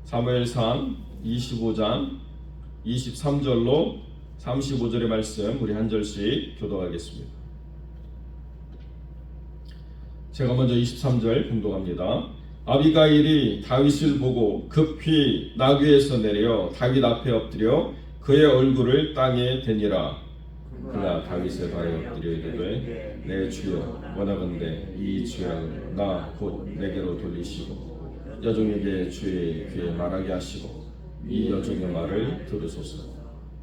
사무엘상 25장 23절로 35절의 말씀 우리 한 절씩 교독하겠습니다. 제가 먼저 23절 봉독합니다. 아비가일이 다윗을 보고 급히 나귀에서 내려 다윗 앞에 엎드려 그의 얼굴을 땅에 대니라. 그가 다윗의 발에 엎드려 이르되 내 주여 원하건대 이 죄악을 나 곧 내게로 돌리시고 여종에게 주의 귀에 말하게 하시고 이 여종의 말을 들으소서.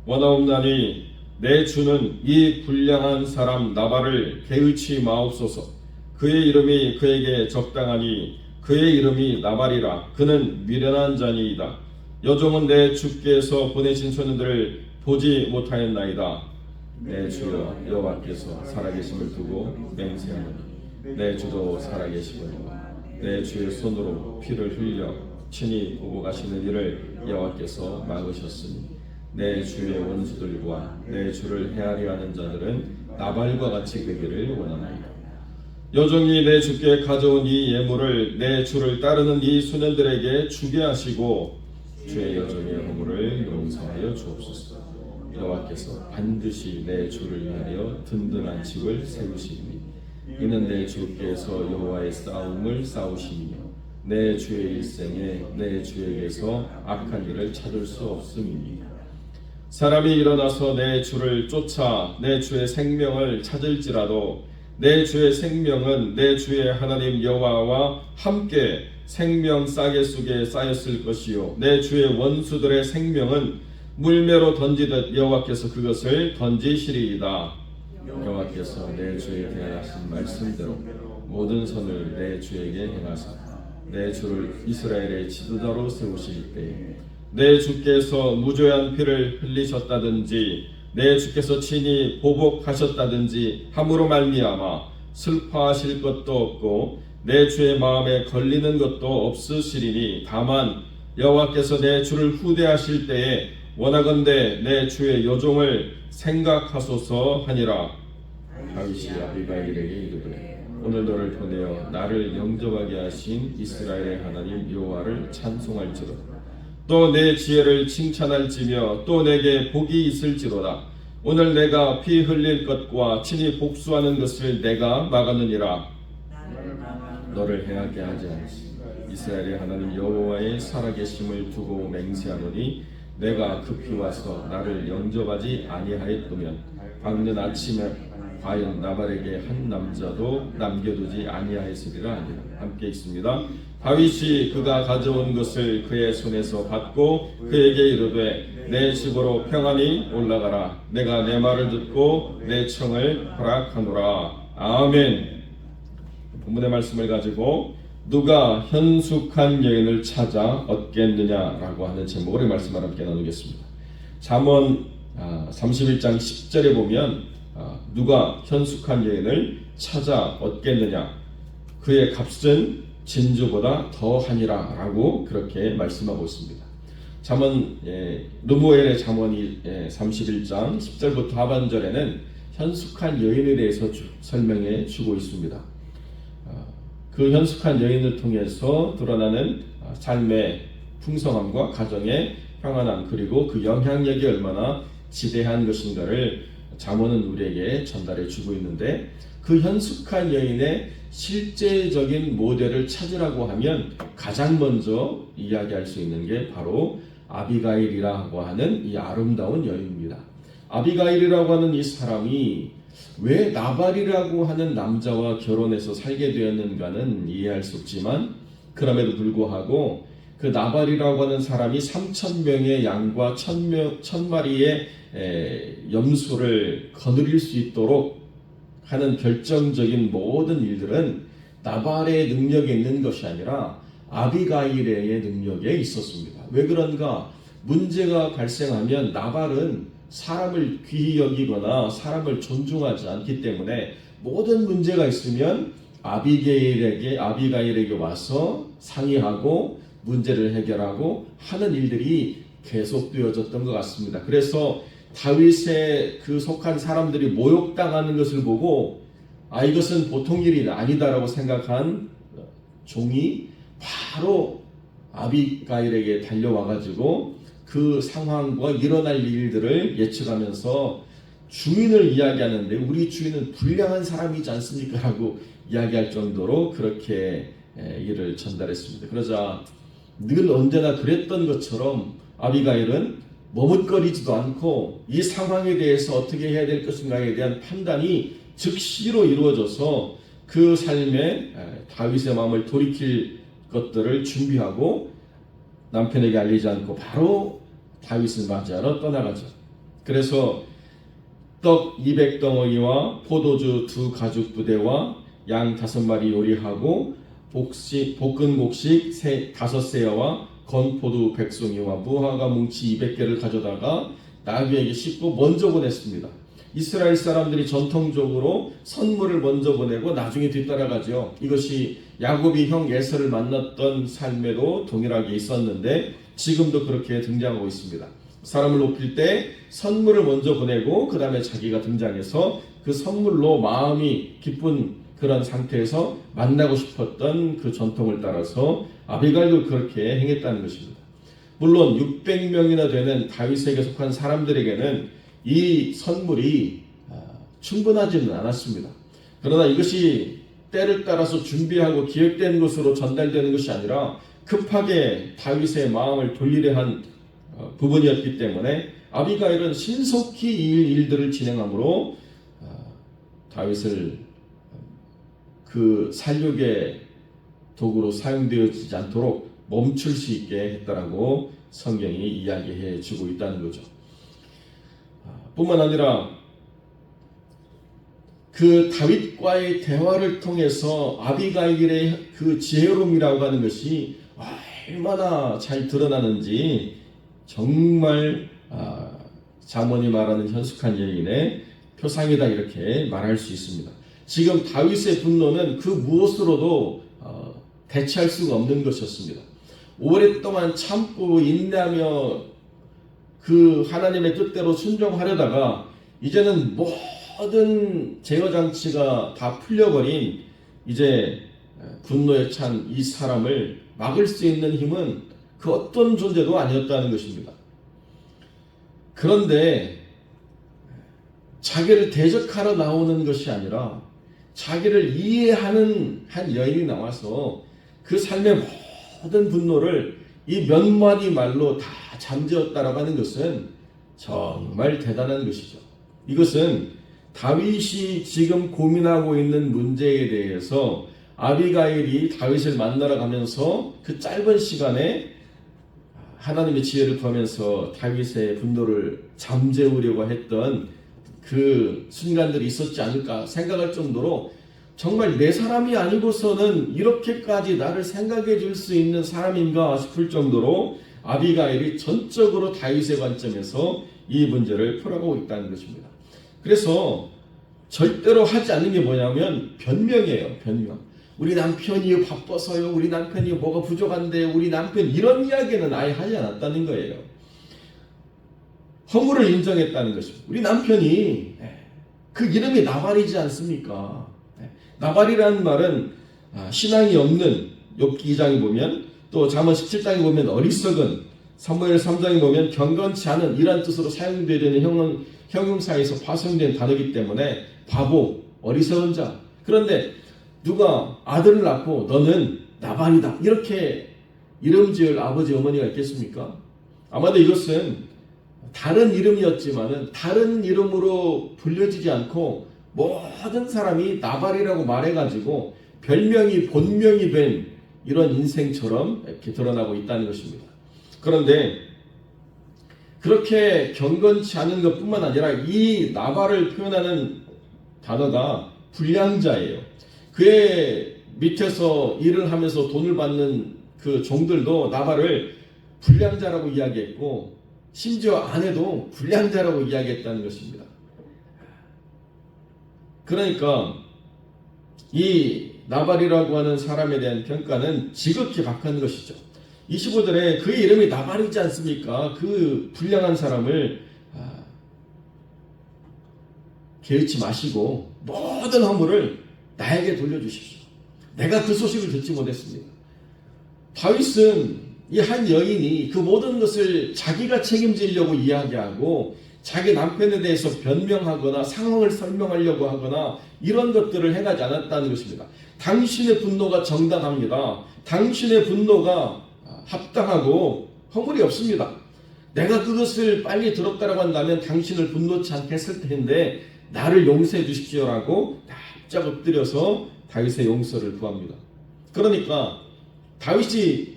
원하옵나니 내 주는 이 불량한 사람 나발을 개의치 마옵소서. 그의 이름이 그에게 적당하니 그의 이름이 나발이라. 그는 미련한 자니이다. 여종은 내 주께서 보내신 소년들을 보지 못하였나이다. 내 주여 여호와께서 살아계심을 두고 맹세하노니 내 주도 살아계시거니와 내 주의 손으로 피를 흘려 친히 보고 가시는 일을 여호와께서 막으셨으니 내 주의 원수들과 내 주를 헤아려 하는 자들은 나발과 같이 되기를 원하나이다. 여종이 내 주께 가져온 이 예물을 내 주를 따르는 이 소년들에게 주게 하시고 주의 여종의 허물을 용서하여 주옵소서. 여호와께서 반드시 내 주를 위하여 든든한 집을 세우시니 이는 내 주께서 여호와의 싸움을 싸우시며 내 주의 일생에 내 주에게서 악한 일을 찾을 수 없음이니 사람이 일어나서 내 주를 쫓아 내 주의 생명을 찾을지라도 내 주의 생명은 내 주의 하나님 여호와와 함께 생명 싸개 속에 쌓였을 것이요 내 주의 원수들의 생명은 물매로 던지듯 여호와께서 그것을 던지시리이다. 여호와께서 내 주에 대하신 말씀대로 모든 선을 내 주에게 행하사 내 주를 이스라엘의 지도자로 세우실 때에 내 주께서 무죄한 피를 흘리셨다든지 내 주께서 친히 보복하셨다든지 함으로 말미암아 슬퍼하실 것도 없고 내 주의 마음에 걸리는 것도 없으시리니 다만 여호와께서 내 주를 후대하실 때에 원하건대 내 주의 여종을 생각하소서 하니라. 다윗이 아비가일에게 이르되 오늘 너를 보내어 나를 영접하게 하신 이스라엘의 하나님 여호와를 찬송할지로다. 또 내 지혜를 칭찬할지며 또 내게 복이 있을지로다. 오늘 내가 피 흘릴 것과 친히 복수하는 것을 내가 막았느니라. 너를 해하게 하지 않지. 이스라엘의 하나님 여호와의 살아계심을 두고 맹세하노니 내가 급히 와서 나를 영접하지 아니하였더면 밝는 아침에 과연 나발에게 한 남자도 남겨두지 아니하였으리라 하니라. 함께 읽습니다. 다윗이 그가 가져온 것을 그의 손에서 받고 그에게 이르되 내 집으로 평안히 올라가라. 내가 내 말을 듣고 내 청을 허락하노라. 아멘. 본문의 말씀을 가지고 누가 현숙한 여인을 찾아 얻겠느냐라고 하는 제목으로 말씀을 함께 나누겠습니다. 잠언 31장 10절에 보면 누가 현숙한 여인을 찾아 얻겠느냐 그의 값은 진주보다 더하니라 라고 그렇게 말씀하고 있습니다. 잠언 르무엘의 잠언이 31장 10절부터 하반절에는 현숙한 여인에 대해서 설명해 주고 있습니다. 그 현숙한 여인을 통해서 드러나는 삶의 풍성함과 가정의 평안함 그리고 그 영향력이 얼마나 지대한 것인가를 잠언은 우리에게 전달해 주고 있는데 그 현숙한 여인의 실제적인 모델을 찾으라고 하면 가장 먼저 이야기할 수 있는 게 바로 아비가일이라고 하는 이 아름다운 여인입니다. 아비가일이라고 하는 이 사람이 왜 나발이라고 하는 남자와 결혼해서 살게 되었는가는 이해할 수 없지만 그럼에도 불구하고 그 나발이라고 하는 사람이 3,000명의 양과 1,000마리의 염소를 거느릴 수 있도록 하는 결정적인 모든 일들은 나발의 능력에 있는 것이 아니라 아비가일의 능력에 있었습니다. 왜 그런가? 문제가 발생하면 나발은 사람을 귀히 여기거나 사람을 존중하지 않기 때문에 모든 문제가 있으면 아비가일에게 와서 상의하고 문제를 해결하고 하는 일들이 계속되어졌던 것 같습니다. 그래서 다윗의 그 속한 사람들이 모욕당하는 것을 보고 이것은 보통 일이 아니다라고 생각한 종이 바로 아비가일에게 달려와가지고 그 상황과 일어날 일들을 예측하면서 주인을 이야기하는데 우리 주인은 불량한 사람이지 않습니까? 라고 이야기할 정도로 그렇게 일을 전달했습니다. 그러자 늘 언제나 그랬던 것처럼 아비가일은 머뭇거리지도 않고 이 상황에 대해서 어떻게 해야 될 것인가에 대한 판단이 즉시로 이루어져서 그 삶에 다윗의 마음을 돌이킬 것들을 준비하고 남편에게 알리지 않고 바로 다윗을 맞이하러 떠나가죠. 그래서 떡 200덩어리와 포도주 2가죽 부대와 양 5마리 요리하고 볶은 곡식 5세어와 건포도 100송이와 무화과 뭉치 200개를 가져다가 나귀에게 싣고 먼저 보냈습니다. 이스라엘 사람들이 전통적으로 선물을 먼저 보내고 나중에 뒤따라가죠. 이것이 야곱이 형 에서를 만났던 삶에도 동일하게 있었는데 지금도 그렇게 등장하고 있습니다. 사람을 높일 때 선물을 먼저 보내고 그 다음에 자기가 등장해서 그 선물로 마음이 기쁜 그런 상태에서 만나고 싶었던 그 전통을 따라서 아비가일도 그렇게 행했다는 것입니다. 물론 600명이나 되는 다윗에게 속한 사람들에게는 이 선물이 충분하지는 않았습니다. 그러나 이것이 때를 따라서 준비하고 기획된 것으로 전달되는 것이 아니라 급하게 다윗의 마음을 돌리려 한 부분이었기 때문에 아비가일은 신속히 이 일들을 진행함으로 다윗을 그 살육의 도구로 사용되어지지 않도록 멈출 수 있게 했다라고 성경이 이야기해 주고 있다는 거죠. 뿐만 아니라 그 다윗과의 대화를 통해서 아비가일의 그 지혜로움이라고 하는 것이 얼마나 잘 드러나는지 정말 잠언이 말하는 현숙한 여인의 표상이다 이렇게 말할 수 있습니다. 지금 다윗의 분노는 그 무엇으로도 대체할 수가 없는 것이었습니다. 오랫동안 참고 인내하며 그 하나님의 뜻대로 순종하려다가 이제는 모든 제어 장치가 다 풀려버린 이제 분노에 찬 이 사람을 막을 수 있는 힘은 그 어떤 존재도 아니었다는 것입니다. 그런데 자기를 대적하러 나오는 것이 아니라 자기를 이해하는 한 여인이 나와서 그 삶의 모든 분노를 이 몇 마디 말로 다 잠재웠다라고 하는 것은 정말 대단한 것이죠. 이것은 다윗이 지금 고민하고 있는 문제에 대해서 아비가일이 다윗을 만나러 가면서 그 짧은 시간에 하나님의 지혜를 구하면서 다윗의 분노를 잠재우려고 했던 그 순간들이 있었지 않을까 생각할 정도로 정말 내 사람이 아니고서는 이렇게까지 나를 생각해 줄 수 있는 사람인가 싶을 정도로 아비가일이 전적으로 다윗의 관점에서 이 문제를 풀어가고 있다는 것입니다. 그래서 절대로 하지 않는 게 뭐냐면 변명이에요. 변명. 우리 남편이 바빠서요. 우리 남편이 뭐가 부족한데 우리 남편 이런 이야기는 아예 하지 않았다는 거예요. 허물을 인정했다는 것입니다. 우리 남편이 그 이름이 나발이지 않습니까? 나발이라는 말은 신앙이 없는 욥기 2장에 보면 또 잠언 17장에 보면 어리석은 사무엘 3장에 보면 경건치 않은 이란 뜻으로 사용되는 형용사에서 파생된 단어이기 때문에 바보, 어리석은 자. 그런데 누가 아들을 낳고 너는 나발이다 이렇게 이름 지을 아버지 어머니가 있겠습니까? 아마도 이것은 다른 이름이었지만은 다른 이름으로 불려지지 않고 모든 사람이 나발이라고 말해가지고 별명이 본명이 된 이런 인생처럼 이렇게 드러나고 있다는 것입니다. 그런데 그렇게 경건치 않은 것뿐만 아니라 이 나발을 표현하는 단어가 불량자예요. 그의 밑에서 일을 하면서 돈을 받는 그 종들도 나발을 불량자라고 이야기했고 심지어 아내도 불량자라고 이야기했다는 것입니다. 그러니까 이 나발이라고 하는 사람에 대한 평가는 지극히 박한 것이죠. 25절에 그의 이름이 나발이지 않습니까? 그 불량한 사람을 개의치 마시고 모든 허물을 나에게 돌려주십시오. 내가 그 소식을 듣지 못했습니다. 다윗은 이 한 여인이 그 모든 것을 자기가 책임지려고 이야기하고 자기 남편에 대해서 변명하거나 상황을 설명하려고 하거나 이런 것들을 해가지 않았다는 것입니다. 당신의 분노가 정당합니다. 당신의 분노가 합당하고 허물이 없습니다. 내가 그것을 빨리 들었다라고 한다면 당신을 분노치 않게 했을 텐데 나를 용서해 주십시오라고 납작 엎드려서 다윗의 용서를 구합니다. 그러니까 다윗이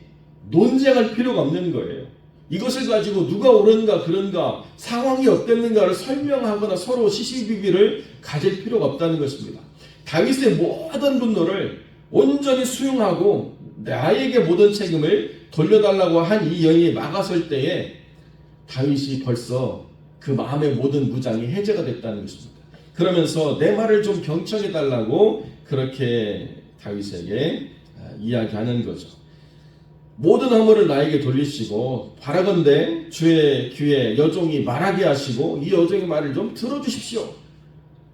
논쟁할 필요가 없는 거예요. 이것을 가지고 누가 옳은가 그런가 상황이 어땠는가를 설명하거나 서로 시시비비를 가질 필요가 없다는 것입니다. 다윗의 모든 분노를 온전히 수용하고 나에게 모든 책임을 돌려달라고 한 이 여인이 막아설 때에 다윗이 벌써 그 마음의 모든 무장이 해제가 됐다는 것입니다. 그러면서 내 말을 좀 경청해 달라고 그렇게 다윗에게 이야기하는 거죠. 모든 허물을 나에게 돌리시고 바라건대 주의 귀에 여종이 말하게 하시고 이 여종의 말을 좀 들어주십시오.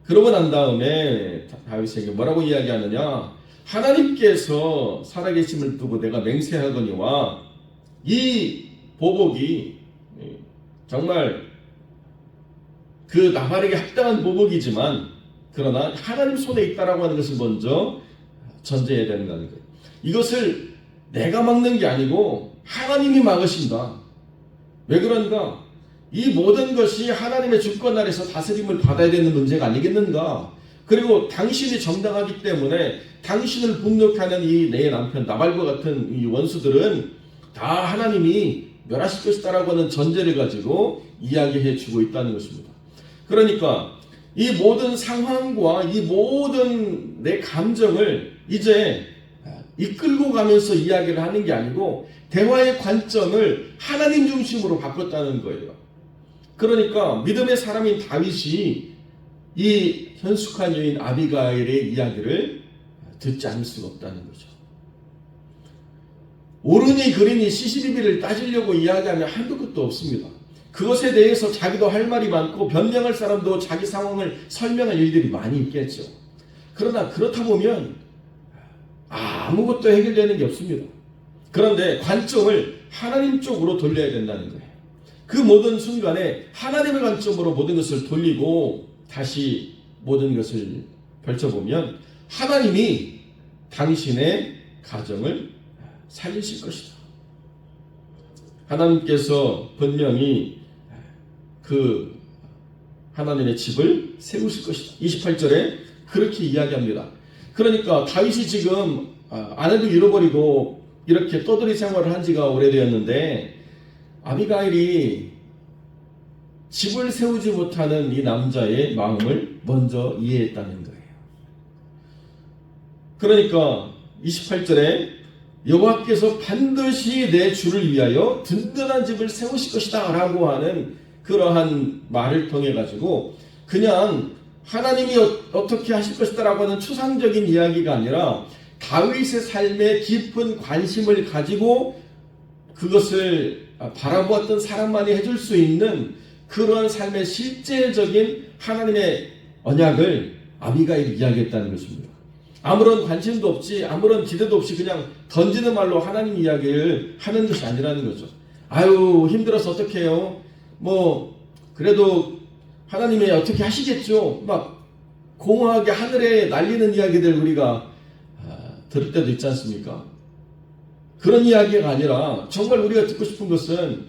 그러고 난 다음에 다윗에게 뭐라고 이야기하느냐, 하나님께서 살아계심을 두고 내가 맹세하거니와 이 보복이 정말 그 나발에게 합당한 보복이지만 그러나 하나님 손에 있다라고 하는 것을 먼저 전제해야 된다는 거예요. 이것을 내가 막는 게 아니고 하나님이 막으신다. 왜 그런가? 이 모든 것이 하나님의 주권 아래서 다스림을 받아야 되는 문제가 아니겠는가? 그리고 당신이 정당하기 때문에 당신을 분노케 하는 이 내 남편 나발과 같은 이 원수들은 다 하나님이 멸하실 것이다라고 하는 전제를 가지고 이야기해 주고 있다는 것입니다. 그러니까 이 모든 상황과 이 모든 내 감정을 이제 이끌고 가면서 이야기를 하는 게 아니고 대화의 관점을 하나님 중심으로 바꿨다는 거예요. 그러니까 믿음의 사람인 다윗이 이 현숙한 여인 아비가일의 이야기를 듣지 않을 수가 없다는 거죠. 옳으니 그르니 시시비비를 따지려고 이야기하면 한도 끝도 없습니다. 그것에 대해서 자기도 할 말이 많고 변명할 사람도 자기 상황을 설명할 일들이 많이 있겠죠. 그러나 그렇다 보면 아무것도 해결되는 게 없습니다. 그런데 관점을 하나님 쪽으로 돌려야 된다는 거예요. 그 모든 순간에 하나님의 관점으로 모든 것을 돌리고 다시 모든 것을 펼쳐보면 하나님이 당신의 가정을 살리실 것이다. 하나님께서 분명히 그 하나님의 집을 세우실 것이다. 28절에 그렇게 이야기합니다. 그러니까 다윗이 지금 아내도 잃어버리고 이렇게 떠돌이 생활을 한 지가 오래되었는데 아비가일이 집을 세우지 못하는 이 남자의 마음을 먼저 이해했다는 거예요. 그러니까 28절에 여호와께서 반드시 내 주를 위하여 든든한 집을 세우실 것이다 라고 하는 그러한 말을 통해 가지고 그냥 하나님이 어떻게 하실 것이다 라고 하는 추상적인 이야기가 아니라 다윗의 삶에 깊은 관심을 가지고 그것을 바라보았던 사람만이 해줄 수 있는 그러한 삶의 실제적인 하나님의 언약을 아비가일이 이야기했다는 것입니다. 아무런 관심도 없이 아무런 기대도 없이 그냥 던지는 말로 하나님 이야기를 하는 것이 아니라는 거죠. 아유 힘들어서 어떻게 해요? 뭐 그래도 하나님이 어떻게 하시겠죠? 막 공허하게 하늘에 날리는 이야기들 우리가 들을 때도 있지 않습니까? 그런 이야기가 아니라 정말 우리가 듣고 싶은 것은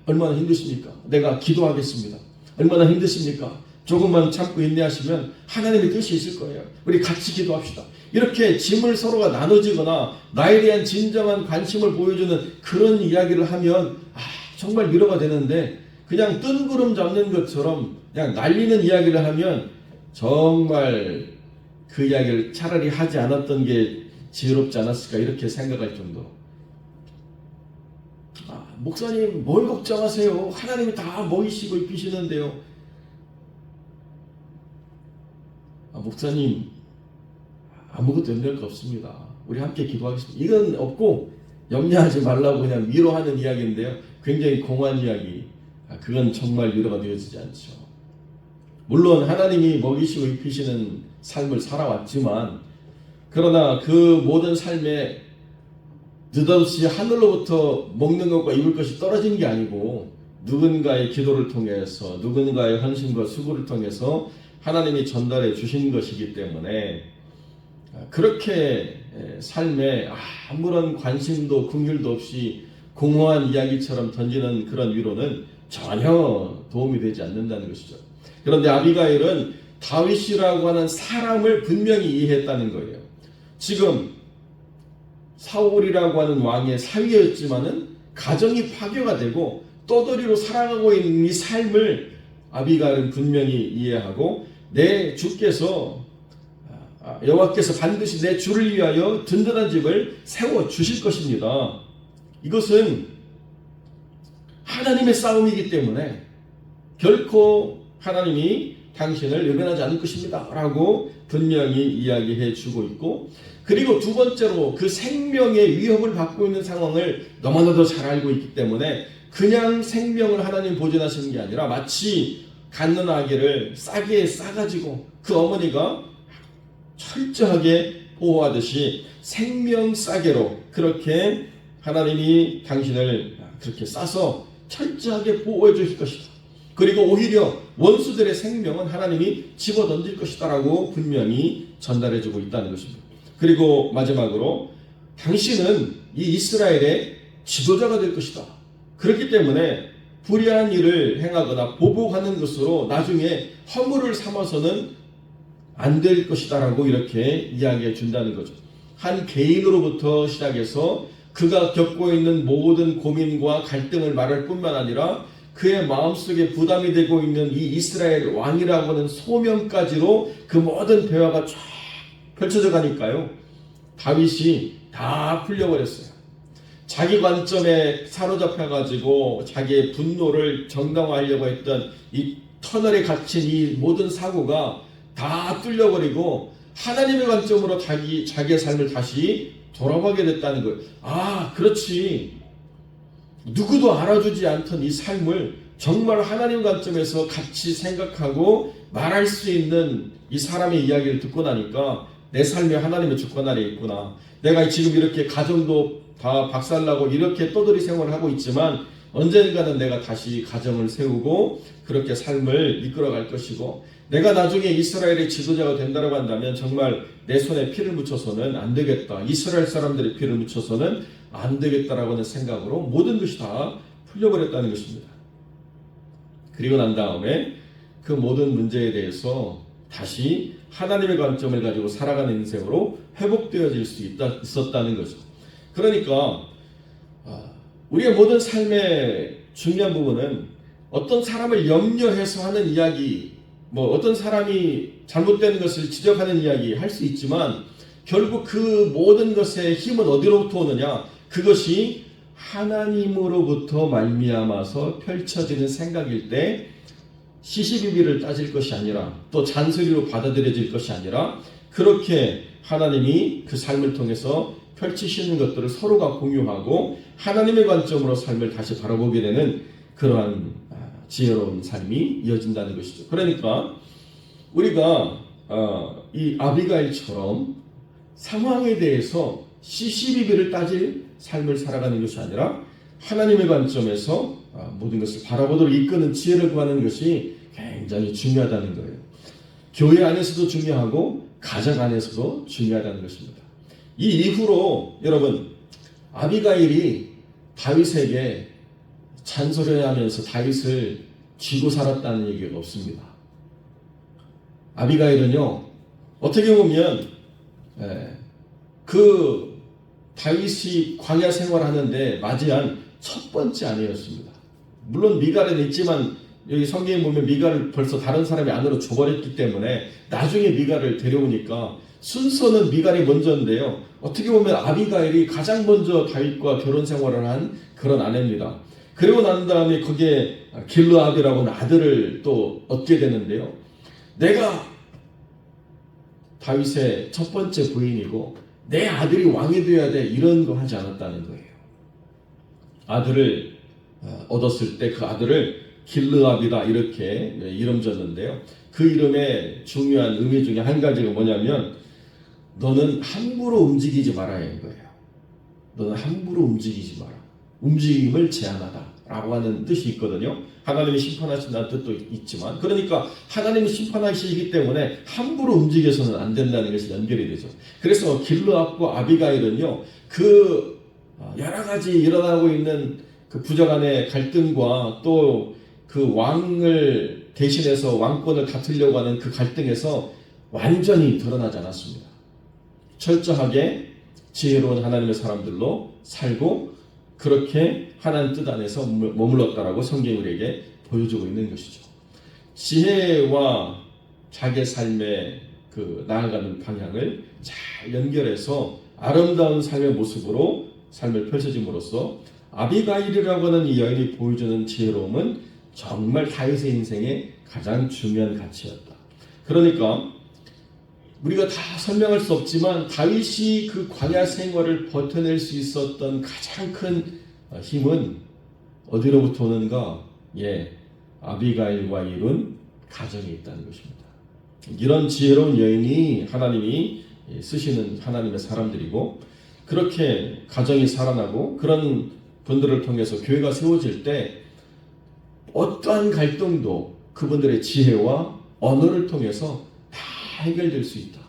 얼마나 힘드십니까? 내가 기도하겠습니다. 얼마나 힘드십니까? 조금만 참고 인내하시면 하나님의 뜻이 있을 거예요. 우리 같이 기도합시다. 이렇게 짐을 서로가 나눠지거나 나에 대한 진정한 관심을 보여주는 그런 이야기를 하면 정말 위로가 되는데 그냥 뜬구름 잡는 것처럼 그냥 날리는 이야기를 하면 정말 그 이야기를 차라리 하지 않았던 게 지혜롭지 않았을까 이렇게 생각할 정도로 목사님 뭘 걱정하세요? 하나님이 다 먹이시고 입히시는데요. 목사님 아무것도 염려할 거 없습니다. 우리 함께 기도하겠습니다. 이건 없고 염려하지 말라고 그냥 위로하는 이야기인데요. 굉장히 공허한 이야기. 그건 정말 위로가 되어지지 않죠. 물론 하나님이 먹이시고 입히시는 삶을 살아왔지만 그러나 그 모든 삶에 느닷없이 하늘로부터 먹는 것과 입을 것이 떨어진 게 아니고 누군가의 기도를 통해서 누군가의 헌신과 수고를 통해서 하나님이 전달해 주신 것이기 때문에 그렇게 삶에 아무런 관심도 긍휼도 없이 공허한 이야기처럼 던지는 그런 위로는 전혀 도움이 되지 않는다는 것이죠. 그런데 아비가일은 다윗이라고 하는 사람을 분명히 이해했다는 거예요. 지금 사울이라고 하는 왕의 사위였지만은 가정이 파괴가 되고 떠돌이로 살아가고 있는 이 삶을 아비가일은 분명히 이해하고 내 주께서 여호와께서 반드시 내 주를 위하여 든든한 집을 세워 주실 것입니다. 이것은 하나님의 싸움이기 때문에 결코 하나님이 당신을 외면하지 않을 것입니다 라고 분명히 이야기해 주고 있고, 그리고 두 번째로 그 생명의 위협을 받고 있는 상황을 너무나도 잘 알고 있기 때문에 그냥 생명을 하나님 보존하시는 게 아니라 마치 갖는 아기를 싸게 싸가지고 그 어머니가 철저하게 보호하듯이 생명 싸게로 그렇게 하나님이 당신을 그렇게 싸서 철저하게 보호해 주실 것이다. 그리고 오히려 원수들의 생명은 하나님이 집어던질 것이다 라고 분명히 전달해 주고 있다는 것입니다. 그리고 마지막으로 당신은 이 이스라엘의 지도자가 될 것이다. 그렇기 때문에 불의한 일을 행하거나 보복하는 것으로 나중에 허물을 삼아서는 안 될 것이다 라고 이렇게 이야기해 준다는 거죠. 한 개인으로부터 시작해서 그가 겪고 있는 모든 고민과 갈등을 말할 뿐만 아니라 그의 마음속에 부담이 되고 있는 이 이스라엘 왕이라고 하는 소명까지로 그 모든 대화가 쫙 펼쳐져 가니까요, 다윗이 다 풀려버렸어요. 자기 관점에 사로잡혀가지고 자기의 분노를 정당화하려고 했던 이 터널에 갇힌 이 모든 사고가 다 뚫려버리고 하나님의 관점으로 자기의 삶을 다시 돌아가게 됐다는 거예요. 그렇지. 누구도 알아주지 않던 이 삶을 정말 하나님 관점에서 같이 생각하고 말할 수 있는 이 사람의 이야기를 듣고 나니까 내 삶에 하나님의 주권 아래 있구나. 내가 지금 이렇게 가정도 다 박살나고 이렇게 떠돌이 생활을 하고 있지만 언젠가는 내가 다시 가정을 세우고 그렇게 삶을 이끌어갈 것이고, 내가 나중에 이스라엘의 지도자가 된다고 한다면 정말 내 손에 피를 묻혀서는 안 되겠다. 이스라엘 사람들의 피를 묻혀서는 안 되겠다라고 하는 생각으로 모든 것이 다 풀려버렸다는 것입니다. 그리고 난 다음에 그 모든 문제에 대해서 다시 하나님의 관점을 가지고 살아가는 인생으로 회복되어질 수 있었다는 거죠. 그러니까 우리의 모든 삶의 중요한 부분은 어떤 사람을 염려해서 하는 이야기, 어떤 사람이 잘못된 것을 지적하는 이야기 할 수 있지만 결국 그 모든 것의 힘은 어디로부터 오느냐? 그것이 하나님으로부터 말미암아서 펼쳐지는 생각일 때 시시비비를 따질 것이 아니라 또 잔소리로 받아들여질 것이 아니라 그렇게 하나님이 그 삶을 통해서 펼치시는 것들을 서로가 공유하고 하나님의 관점으로 삶을 다시 바라보게 되는 그러한 지혜로운 삶이 이어진다는 것이죠. 그러니까 우리가 이 아비가일처럼 상황에 대해서 시시비비를 따질 삶을 살아가는 것이 아니라 하나님의 관점에서 모든 것을 바라보도록 이끄는 지혜를 구하는 것이 굉장히 중요하다는 거예요. 교회 안에서도 중요하고 가정 안에서도 중요하다는 것입니다. 이 이후로 여러분, 아비가일이 다윗에게 잔소리하면서 다윗을 쥐고 살았다는 얘기가 없습니다. 아비가일은요, 어떻게 보면 그 다윗이 광야 생활하는데 맞이한 첫 번째 아내였습니다. 물론 미갈은 있지만 여기 성경에 보면 미갈을 벌써 다른 사람이 안으로 줘버렸기 때문에 나중에 미갈을 데려오니까 순서는 미갈이 먼저인데요, 어떻게 보면 아비가일이 가장 먼저 다윗과 결혼 생활을 한 그런 아내입니다. 그리고 난 다음에 거기에 길르압이라고 하는 아들을 또 얻게 되는데요, 내가 다윗의 첫 번째 부인이고 내 아들이 왕이 되어야 돼, 이런 거 하지 않았다는 거예요. 아들을 얻었을 때 그 아들을 길르압이다 이렇게 이름 졌는데요, 그 이름의 중요한 의미 중에 한 가지가 뭐냐면 너는 함부로 움직이지 말아야 하는 거예요. 너는 함부로 움직이지 마라. 움직임을 제한하다 라고 하는 뜻이 있거든요. 하나님이 심판하신다는 뜻도 있지만, 그러니까 하나님이 심판하시기 때문에 함부로 움직여서는 안 된다는 것이 연결이 되죠. 그래서 길르앗과 아비가일은요, 그 여러 가지 일어나고 있는 그 부자 간의 갈등과 또 그 왕을 대신해서 왕권을 다투려고 하는 그 갈등에서 완전히 드러나지 않았습니다. 철저하게 지혜로운 하나님의 사람들로 살고 그렇게 하나님 뜻 안에서 머물렀다라고 성경이 우리에게 보여주고 있는 것이죠. 지혜와 자기 삶의 그 나아가는 방향을 잘 연결해서 아름다운 삶의 모습으로 삶을 펼쳐짐으로써 아비가일이라고 하는 이 여인이 보여주는 지혜로움은 정말 다윗의 인생의 가장 중요한 가치였다. 그러니까 우리가 다 설명할 수 없지만 다윗이 그 광야 생활을 버텨낼 수 있었던 가장 큰 힘은 어디로부터 오는가? 아비가일과 이룬 가정에 있다는 것입니다. 이런 지혜로운 여인이 하나님이 쓰시는 하나님의 사람들이고, 그렇게 가정이 살아나고 그런 분들을 통해서 교회가 세워질 때 어떠한 갈등도 그분들의 지혜와 언어를 통해서 다 해결될 수 있다.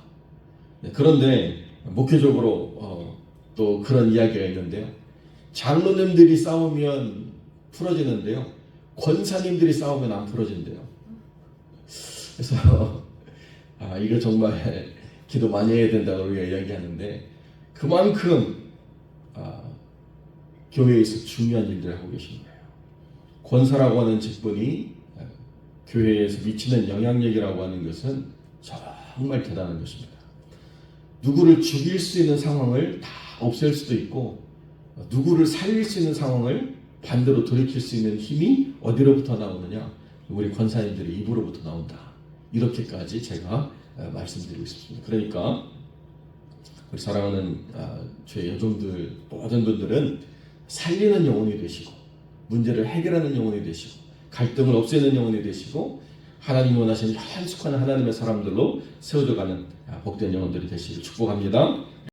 그런데 목회적으로 또 그런 이야기가 있는데요. 장로님들이 싸우면 풀어지는데요, 권사님들이 싸우면 안 풀어진대요. 그래서 이거 정말 기도 많이 해야 된다고 우리가 이야기하는데, 그만큼 교회에서 중요한 일들을 하고 계신 거예요. 권사라고 하는 직분이 교회에서 미치는 영향력이라고 하는 것은 정말 대단한 것입니다. 누구를 죽일 수 있는 상황을 다 없앨 수도 있고, 누구를 살릴 수 있는 상황을 반대로 돌이킬 수 있는 힘이 어디로부터 나오느냐? 우리 권사님들의 입으로부터 나온다. 이렇게까지 제가 말씀드리고 싶습니다. 그러니까 우리 사랑하는 주의 여종들 모든 분들은 살리는 영혼이 되시고, 문제를 해결하는 영혼이 되시고, 갈등을 없애는 영혼이 되시고, 하나님 원하시는 현숙한 하나님의 사람들로 세워져가는 복된 영혼들이 되시길 축복합니다.